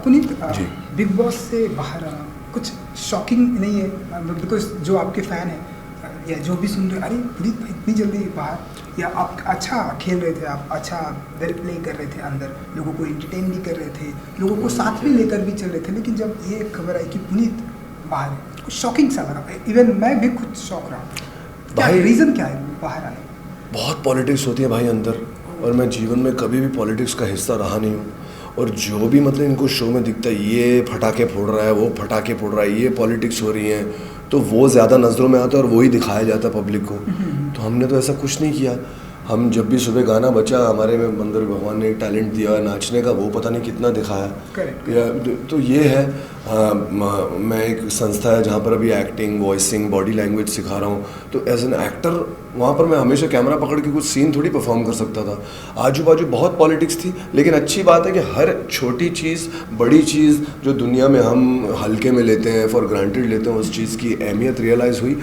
पुनीत, जी। Big boss से बाहर आना कुछ शॉकिंग नहीं है? बिकॉज जो आपके फ़ैन हैं या जो भी सुन रहे, अरे पुनीत भाई इतनी जल्दी बाहर, या आप अच्छा खेल रहे थे, आप अच्छा वेल प्ले कर रहे थे, अंदर लोगों को एंटरटेन भी कर रहे थे, लोगों को साथ में लेकर भी चल रहे थे, लेकिन जब ये खबर आई कि पुनीत बाहर है, कुछ शॉकिंग सा लगा। इवन मैं भी खुद शॉक रहा। क्या भाई रीज़न क्या है बाहर आने? बहुत पॉलिटिक्स होती है भाई अंदर, और मैं जीवन में कभी भी पॉलिटिक्स का हिस्सा रहा नहीं हूँ। और जो भी मतलब इनको शो में दिखता है, ये फटाके फोड़ रहा है, वो फटाके फोड़ रहा है, ये पॉलिटिक्स हो रही है, तो वो ज़्यादा नज़रों में आता है और वही दिखाया जाता है पब्लिक को। तो हमने तो ऐसा कुछ नहीं किया। हम जब भी सुबह गाना बचा, हमारे में अंदर भगवान ने एक टैलेंट दिया है नाचने का, वो पता नहीं कितना दिखाया। Correct. या तो ये है। मैं एक संस्था है जहाँ पर अभी एक्टिंग, वॉइसिंग, बॉडी लैंग्वेज सिखा रहा हूँ। तो एज एन एक्टर वहाँ पर मैं हमेशा कैमरा पकड़ के कुछ सीन थोड़ी परफॉर्म कर सकता था। आजू बाजू बहुत पॉलिटिक्स थी, लेकिन अच्छी बात है कि हर छोटी चीज़, बड़ी चीज़ जो दुनिया में हम हल्के में लेते हैं, फॉर ग्रांटेड लेते हैं, उस चीज़ की अहमियत रियलाइज़ हुई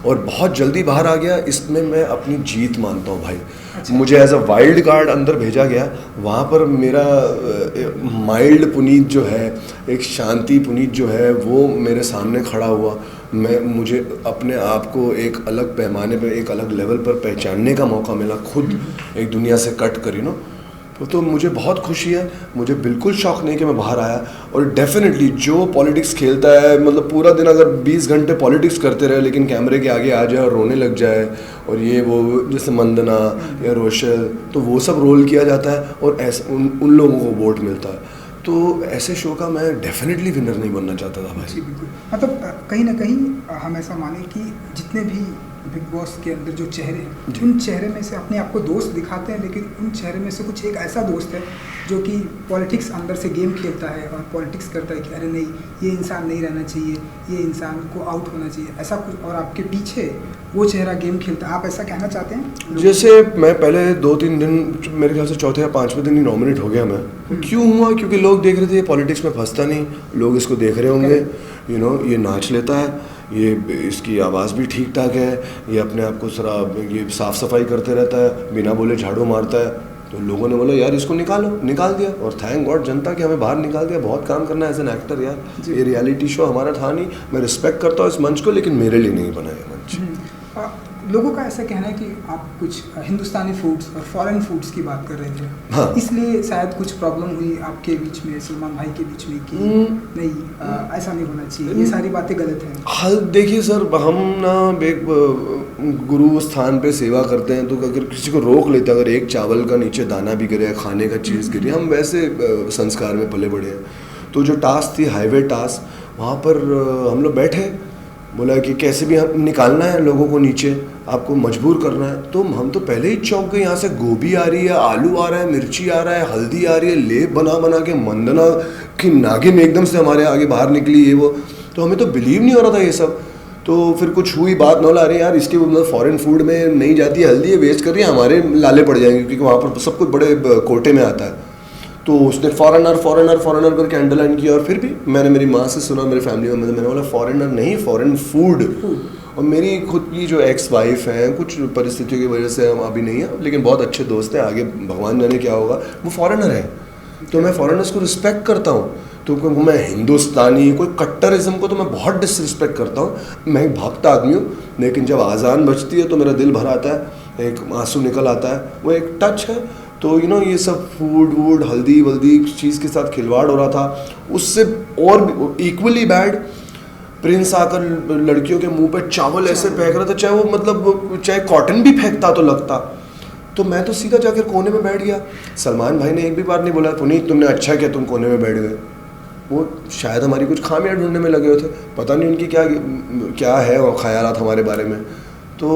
और बहुत जल्दी बाहर आ गया। इसमें मैं अपनी जीत मानता हूँ भाई। अच्छा। मुझे एज अ वाइल्ड कार्ड अंदर भेजा गया, वहाँ पर मेरा माइल्ड पुनीत जो है, एक शांति पुनीत जो है, वो मेरे सामने खड़ा हुआ। मुझे अपने आप को एक अलग पैमाने पे, एक अलग लेवल पर पहचानने का मौका मिला, खुद एक दुनिया से कट कर, यू नो। तो मुझे बहुत खुशी है। मुझे बिल्कुल शौक नहीं कि मैं बाहर आया। और डेफिनेटली जो पॉलिटिक्स खेलता है, मतलब पूरा दिन अगर 20 घंटे पॉलिटिक्स करते रहे, लेकिन कैमरे के आगे आ जाए और रोने लग जाए, और ये वो जैसे मंदना या रोशल, तो वो सब रोल किया जाता है और ऐसे उन लोगों को वोट मिलता है। तो ऐसे शो का मैं डेफिनेटली विनर नहीं बनना चाहता था भाई। जी बिल्कुल। मतलब कहीं ना कहीं हम ऐसा माने कि जितने भी बिग बॉस के अंदर जो चेहरे हैं, उन चेहरे में से अपने आप को दोस्त दिखाते हैं, लेकिन उन चेहरे में से कुछ एक ऐसा दोस्त है जो कि पॉलिटिक्स अंदर से गेम खेलता है और पॉलिटिक्स करता है कि अरे नहीं, ये इंसान नहीं रहना चाहिए, ये इंसान को आउट होना चाहिए, ऐसा कुछ। और आपके पीछे वो चेहरा गेम खेलता है। आप ऐसा कहना चाहते हैं? जैसे मैं पहले 2-3 दिन, मेरे ख्याल से चौथे या 5वें दिन ही नॉमिनेट हो गया मैं। क्यों हुआ? क्योंकि लोग देख रहे थे ये पॉलिटिक्स में फंसता नहीं, लोग इसको देख रहे होंगे, यू नो, ये नाच लेता है, ये इसकी आवाज़ भी ठीक ठाक है, ये अपने आप को जरा ये साफ़ सफाई करते रहता है, बिना बोले झाड़ू मारता है। तो लोगों ने बोला यार इसको निकालो, निकाल दिया। और थैंक गॉड जनता कि हमें बाहर निकाल दिया। बहुत काम करना है एज एन एक्टर यार। ये रियलिटी शो हमारा था नहीं। मैं रिस्पेक्ट करता हूँ इस मंच को, लेकिन मेरे लिए नहीं बना ये मंच। लोगों का ऐसा कहना है कि आप कुछ हिंदुस्तानी फूड्स और फॉरेन फूड्स की बात कर रहे थे। हाँ। इसलिए शायद कुछ प्रॉब्लम हुई आपके बीच में, सलमान भाई के बीच में, कि नहीं ऐसा नहीं होना चाहिए, ये सारी बातें गलत हैं। हाल देखिए सर, हम ना एक गुरु स्थान पे सेवा करते हैं, तो अगर किसी को रोक लेते हैं, अगर एक चावल का नीचे दाना भी गिरे, खाने का चीज़ गिरी, हम वैसे संस्कार में पले बड़े हैं। तो जो टास्क थी, हाईवे टास्क, वहाँ पर हम लोग बैठे, बोला कि कैसे भी हम निकालना है लोगों को नीचे, आपको मजबूर करना है। तो हम तो पहले ही चौंक गए, यहाँ से गोभी आ रही है, आलू आ रहा है, मिर्ची आ रहा है, हल्दी आ रही है, लेप बना बना के मंदना की नागिन एकदम से हमारे आगे बाहर निकली, ये वो। तो हमें तो बिलीव नहीं हो रहा था ये सब। तो फिर कुछ हुई बात, नौला अरे यार इसके मतलब फॉरेन फूड में नहीं जाती है हल्दी, ये वेस्ट कर रही है, हमारे लाले पड़ जाएंगे, क्योंकि वहाँ पर सब कुछ बड़े कोटे में आता है। तो उसने फॉरेनर फॉरेनर फॉरेनर करके अंडरलाइन किया। और फिर भी मैंने मेरी माँ से सुना, मेरे फैमिली में, मैंने बोला फॉरेनर नहीं, फॉरेन फूड। और मेरी खुद की जो एक्स वाइफ हैं, कुछ परिस्थितियों की वजह से हम अभी नहीं है, लेकिन बहुत अच्छे दोस्त हैं, आगे भगवान जाने क्या होगा, वो फॉरेनर है। तो मैं फॉरेनर्स को रिस्पेक्ट करता हूँ। तो मैं हिंदुस्तानी, कोई कट्टरिज्म को तो मैं बहुत डिसरिस्पेक्ट करता हूँ। मैं एक भक्त आदमी हूँ, लेकिन जब आज़ान बजती है तो मेरा दिल भर आता है, एक आंसू निकल आता है, वो एक टच है। तो यू नो, ये सब फूड वूड, हल्दी वल्दी चीज़ के साथ खिलवाड़ हो रहा था। उससे और इक्वली बैड, प्रिंस आकर लड़कियों के मुंह पे चावल ऐसे फेंक रहा था, चाहे वो मतलब चाहे कॉटन भी फेंकता तो लगता। तो मैं तो सीधा जाकर कोने में बैठ गया। सलमान भाई ने एक भी बार नहीं बोला पुनीत तुमने अच्छा किया तुम कोने में बैठ गए। वो शायद हमारी कुछ खामियां ढूंढने में लगे हुए थे, पता नहीं उनकी क्या है और ख्यालात हमारे बारे में। तो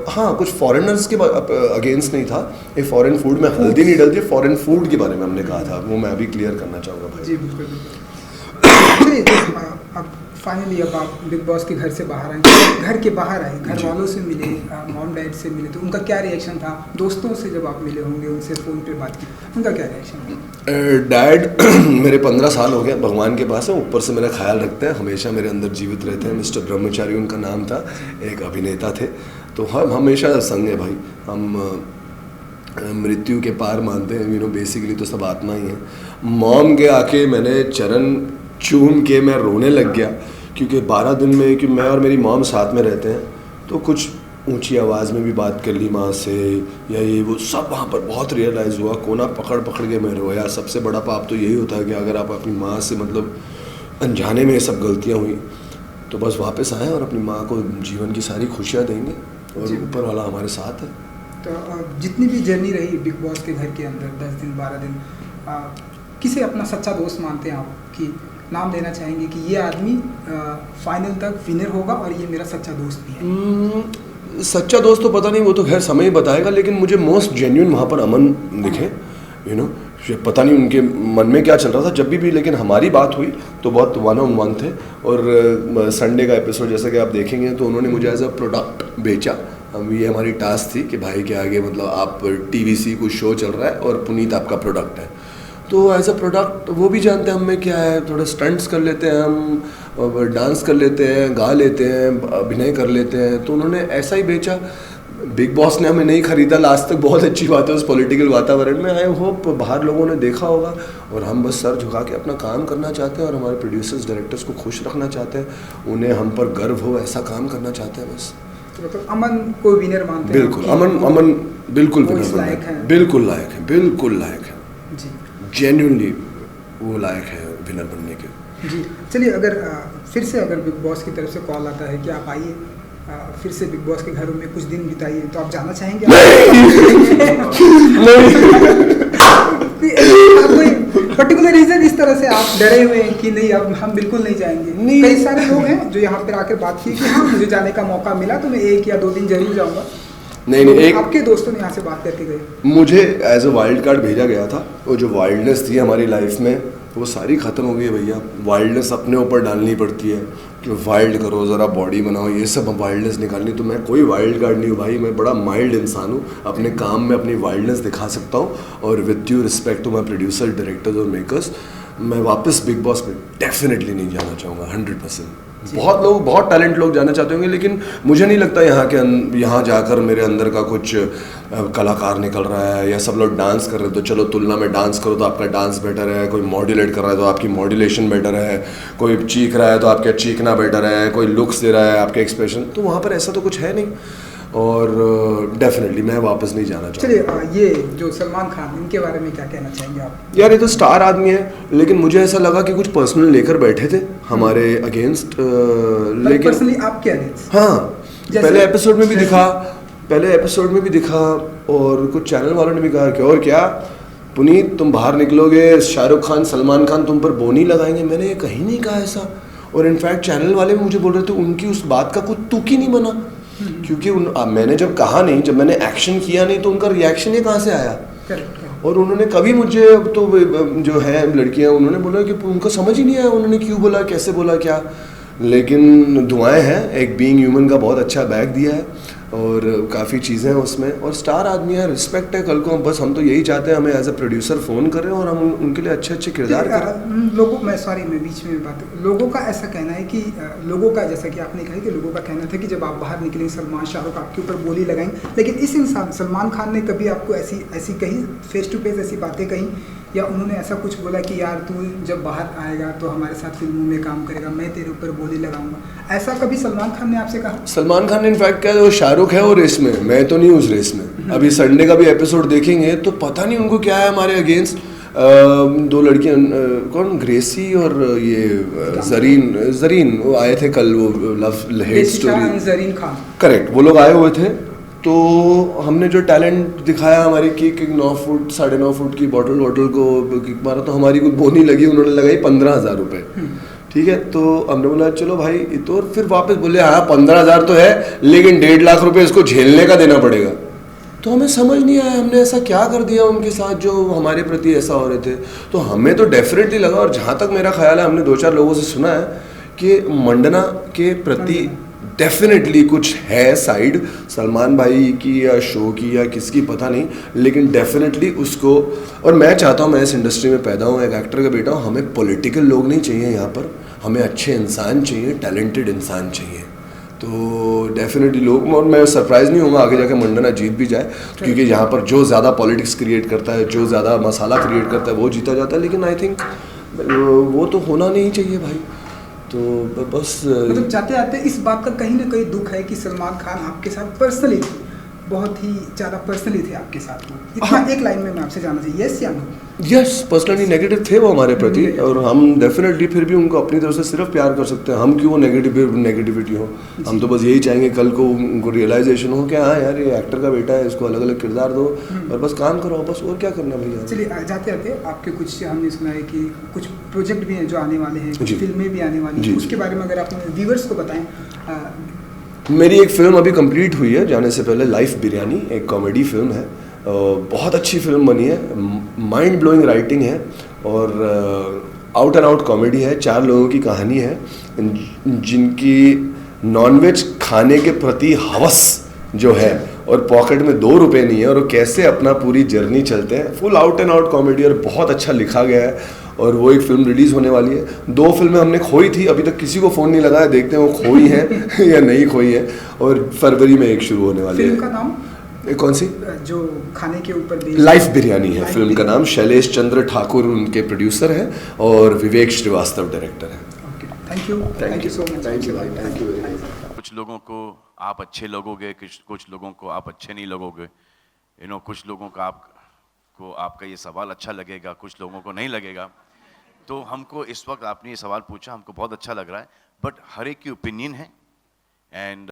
हाँ, कुछ फॉरेनर्स के अगेंस्ट नहीं था। ये फॉरेन फूड में हल्दी नहीं डलती, फॉरेन फूड के बारे में हमने कहा था, वो मैं अभी क्लियर करना चाहूँगा भाई। जी बिल्कुल बिल्कुल। अब फाइनली अब आप बिग बॉस के घर से बाहर आए, घर के बाहर आए, घर वालों से मिले, मॉम डैड से मिले, तो उनका क्या रिएक्शन था? दोस्तों से जब आप मिले होंगे, उनसे फ़ोन पे बात की, उनका क्या रिएक्शन था? डैड मेरे 15 साल हो गए भगवान के पास है, ऊपर से मेरा ख्याल रखते हैं, हमेशा मेरे अंदर जीवित रहते हैं। मिस्टर ब्रह्मचारी उनका नाम था, एक अभिनेता थे। तो हम हमेशा संग है भाई। हम मृत्यु के पार मानते हैं, बेसिकली तो सब आत्मा ही है। मॉम के आके मैंने चरण चूम के मैं रोने लग गया, क्योंकि 12 दिन में कि मैं और मेरी मॉम साथ में रहते हैं, तो कुछ ऊंची आवाज़ में भी बात कर ली माँ से या ये वो सब वहाँ पर बहुत रियलाइज़ हुआ। कोना पकड़ पकड़ के मैं रोया। सबसे बड़ा पाप तो यही होता है कि अगर आप अपनी माँ से मतलब अनजाने में ये सब गलतियाँ हुई तो बस वापस आएँ और अपनी माँ को जीवन की सारी खुशियाँ देंगे और ऊपर वाला हमारे साथ है। तो जितनी भी जर्नी रही बिग बॉस के घर के अंदर 10 दिन 12 दिन, किसे अपना सच्चा दोस्त मानते हैं आप, कि नाम देना चाहेंगे कि ये आदमी फाइनल तक विनर होगा और ये मेरा सच्चा दोस्त भी है? सच्चा दोस्त तो पता नहीं, वो तो खैर समय ही बताएगा, लेकिन मुझे मोस्ट जेन्युइन वहाँ पर अमन दिखे। पता नहीं उनके मन में क्या चल रहा था जब भी, लेकिन हमारी बात हुई तो बहुत 1-on-1 थे। और संडे का एपिसोड जैसा कि आप देखेंगे तो उन्होंने मुझे एज अ प्रोडक्ट बेचा। ये हमारी टास्क थी कि भाई के आगे मतलब आप TVC कुछ शो चल रहा है और पुनीत आपका प्रोडक्ट है, तो एज अ प्रोडक्ट वो भी जानते हैं हम में क्या है। थोड़ा स्टंट्स कर लेते हैं हम, डांस कर लेते हैं, गा लेते हैं, अभिनय कर लेते हैं, तो उन्होंने ऐसा ही बेचा। बिग बॉस ने हमें नहीं खरीदा लास्ट तक, बहुत अच्छी बात है उस पॉलिटिकल वातावरण में। आई होप बाहर लोगों ने देखा होगा, और हम बस सर झुका के अपना काम करना चाहते हैं और हमारे प्रोड्यूसर्स डायरेक्टर्स को खुश रखना चाहते हैं, उन्हें हम पर गर्व हो, ऐसा काम करना चाहते हैं बस। तो अमन को विनर मानते हैं? बिल्कुल अमन बिल्कुल विनर है, बिल्कुल लायक है, बिल्कुल लायक है जी, जेन्युइनली वो लायक है विनर बनने के जी। चलिए, अगर फिर से अगर बिग बॉस की तरफ से कॉल आता है कि आप आइए फिर से बिग बॉस के घरों में कुछ दिन बिताइए, तो आप जाना चाहेंगे? कोई पर्टिकुलर रीजन इस तरह से आप डरे हुए हैं कि नहीं अब हम बिल्कुल नहीं जाएंगे? नहीं। कई सारे लोग हैं जो यहाँ पर आकर बात की कि हाँ मुझे जाने का मौका मिला तो मैं 1 या 2 दिन जरूर जाऊँगा। नहीं, एक आपके दोस्तों ने यहाँ से बात करके गए, मुझे एज अ वाइल्ड कार्ड भेजा गया था। वो जो वाइल्डनेस थी हमारी लाइफ में वो सारी ख़त्म हो गई है भैया। वाइल्डनेस अपने ऊपर डालनी पड़ती है कि वाइल्ड करो, ज़रा बॉडी बनाओ, ये सब वाइल्डनेस निकालनी। तो मैं कोई वाइल्ड कार्ड नहीं हूँ भाई, मैं बड़ा माइल्ड इंसान हूँ। अपने काम में अपनी वाइल्डनेस दिखा सकता हूँ, और with due respect to my producer, directors और मेकर्स, मैं वापस बिग बॉस में डेफिनेटली नहीं जाना चाहूँगा 100%। बहुत लोग, बहुत टैलेंट लोग जाना चाहते होंगे, लेकिन मुझे नहीं लगता यहाँ जाकर मेरे अंदर का कुछ कलाकार निकल रहा है, या सब लोग डांस कर रहे हैं तो चलो तुलना में डांस करो तो आपका डांस बेटर है, कोई मॉड्यूलेट कर रहा है तो आपकी मॉड्यूलेशन बेटर है, कोई चीख रहा है तो आपका चीखना बेटर है, कोई लुक्स दे रहा है आपके एक्सप्रेशन, तो वहाँ पर ऐसा तो कुछ है नहीं। और डेफिनेटली मैं वापस नहीं जाना चाहूँगा। चलिए, ये जो सलमान खान, इनके बारे में क्या कहना चाहेंगे आप? यार ये तो स्टार आदमी है, लेकिन मुझे ऐसा लगा कि कुछ पर्सनल लेकर बैठे थे हमारे अगेंस्ट, लेकिन पर्सनली आपके अगेंस्ट? हाँ, पहले एपिसोड में भी दिखा, और कुछ चैनल वालों ने भी कहा कि और क्या पुनीत तुम बाहर निकलोगे, शाहरुख खान सलमान खान तुम पर बोनी लगाएंगे। मैंने ये कहीं नहीं कहा ऐसा, और इनफैक्ट चैनल वाले भी मुझे बोल रहे थे उनकी उस बात का कुछ तुक ही नहीं बना, क्योंकि मैंने जब कहा नहीं, जब मैंने एक्शन किया नहीं, तो उनका रिएक्शन ही कहाँ से आया। और उन्होंने कभी मुझे, तो जो है लड़कियां, उन्होंने बोला कि उनको समझ ही नहीं आया उन्होंने क्यों बोला, कैसे बोला, क्या। लेकिन दुआएं हैं, एक बीइंग ह्यूमन का बहुत अच्छा बैग दिया है, और काफ़ी चीज़ें हैं उसमें, और स्टार आदमी है, रिस्पेक्ट है। कल को बस हम तो यही चाहते हैं, हमें एज अ प्रोड्यूसर फ़ोन करें और हम उनके लिए अच्छे अच्छे किरदार करें। मैं बीच में बात, लोगों का ऐसा कहना है कि लोगों का, जैसा कि आपने कहा कि लोगों का कहना था कि जब आप बाहर निकलेंगे सलमान शाहरुख आपके ऊपर बोली लगाएंगे, लेकिन इस इंसान सलमान खान ने कभी आपको ऐसी कही, फेस टू फेस ऐसी बातें कही, या उन्होंने ऐसा कुछ बोला कि यार तू जब बाहर आएगा तो हमारे साथ फिल्मों में काम करेगा, मैं तेरे ऊपर बोली लगाऊंगा, ऐसा कभी सलमान खान ने आपसे कहा? सलमान खान ने इनफैक्ट कहा वो शाहरुख है वो रेस में, मैं तो नहीं उस रेस में। अभी संडे का भी एपिसोड देखेंगे तो पता नहीं उनको क्या है हमारे अगेंस्ट। 2 लड़कियां, कौन, ग्रेसी और ये जरीन वो आए थे कल, वो love hate story, Zareen Khan, correct, वो लोग आए हुए थे। तो हमने जो टैलेंट दिखाया हमारी किक 9 फुट 9.5 फुट की बॉटल को किक मारा, तो हमारी कोई बोनी लगी, उन्होंने लगाई 15,000 रुपये। ठीक है, तो हमने बोला चलो भाई, तो फिर वापस बोले हाँ 15,000 तो है, लेकिन 1.5 लाख रुपए इसको झेलने का देना पड़ेगा। तो हमें समझ नहीं आया हमने ऐसा क्या कर दिया उनके साथ जो हमारे प्रति ऐसा हो रहे थे। तो हमें तो डेफिनेटली लगा, और जहाँ तक मेरा ख्याल है हमने 2-4 लोगों से सुना है कि मंडना के प्रति डेफिनेटली कुछ है साइड, सलमान भाई की या शो की या किसकी पता नहीं, लेकिन डेफिनेटली उसको। और मैं चाहता हूँ, मैं इस इंडस्ट्री में पैदा हूँ, एक एक्टर का बेटा हूँ, हमें पॉलिटिकल लोग नहीं चाहिए यहाँ पर, हमें अच्छे इंसान चाहिए, टैलेंटेड इंसान चाहिए। तो डेफिनेटली लोग, और मैं सरप्राइज नहीं होऊंगा आगे जाके मंडना जीत भी जाए, क्योंकि यहाँ पर जो ज़्यादा पॉलिटिक्स क्रिएट करता है, जो ज़्यादा मसाला क्रिएट करता है वो जीता जाता है। लेकिन आई थिंक वो तो होना नहीं चाहिए भाई। तो बस मतलब जाते आते इस बात का कहीं ना कहीं दुख है कि सलमान खान आपके साथ पर्सनली बहुत ही ज़्यादा पर्सनली थे आपके साथ वो इतना एक लाइन में मैं आपसे जानना चाहिए, यस या नो? यस, पर्सनली नेगेटिव थे वो हमारे प्रति, और हम डेफिनेटली फिर भी उनको अपनी तरफ से सिर्फ प्यार कर सकते हैं। हम क्यों नेगेटिविटी हो, हम तो बस यही चाहेंगे कल को उनको रियलाइजेशन हो कि हाँ यार ये एक्टर का बेटा है, इसको अलग अलग किरदार दो और बस काम करो, बस और क्या करना भैया। चलिए जाते आते आपके कुछ हमने सुना है कि कुछ प्रोजेक्ट भी हैं जो आने वाले हैं, कुछ फिल्में भी आने वाली हैं, उसके बारे में अगर आप व्यूवर्स को बताएं। मेरी एक फिल्म अभी कंप्लीट हुई है जाने से पहले, लाइफ बिरयानी, एक कॉमेडी फिल्म है, बहुत अच्छी फिल्म बनी है, माइंड ब्लोइंग राइटिंग है और आउट एंड आउट कॉमेडी है। 4 लोगों की कहानी है जिनकी नॉनवेज खाने के प्रति हवस जो है और पॉकेट में 2 रुपए नहीं है, और वो कैसे अपना पूरी जर्नी चलते हैं। Full out and out comedy और बहुत अच्छा लिखा गया है, और वो एक फिल्म रिलीज़ होने वाली है। 2 फिल्में हमने खोई थी, अभी तक किसी को फ़ोन नहीं लगाया, देखते हैं वो खोई है या नहीं खोई है, और फरवरी में एक शुरू होने वाली है। फिल्म का नाम कौन सी? जो खाने के ऊपर लाइफ बिरयानी है फिल्म का नाम। शैलेश चंद्र ठाकुर उनके प्रोड्यूसर हैं और विवेक श्रीवास्तव डायरेक्टर हैं। Thank you so much. Thank you very much. कुछ लोगों को आप अच्छे लगोगे, कुछ लोगों को आप अच्छे नहीं लगोगे, कुछ लोगों का आपका ये सवाल अच्छा लगेगा, कुछ लोगों को नहीं लगेगा। तो हमको इस वक्त आपने ये सवाल पूछा, हमको बहुत अच्छा लग रहा है, बट हर एक की ओपिनियन है, एंड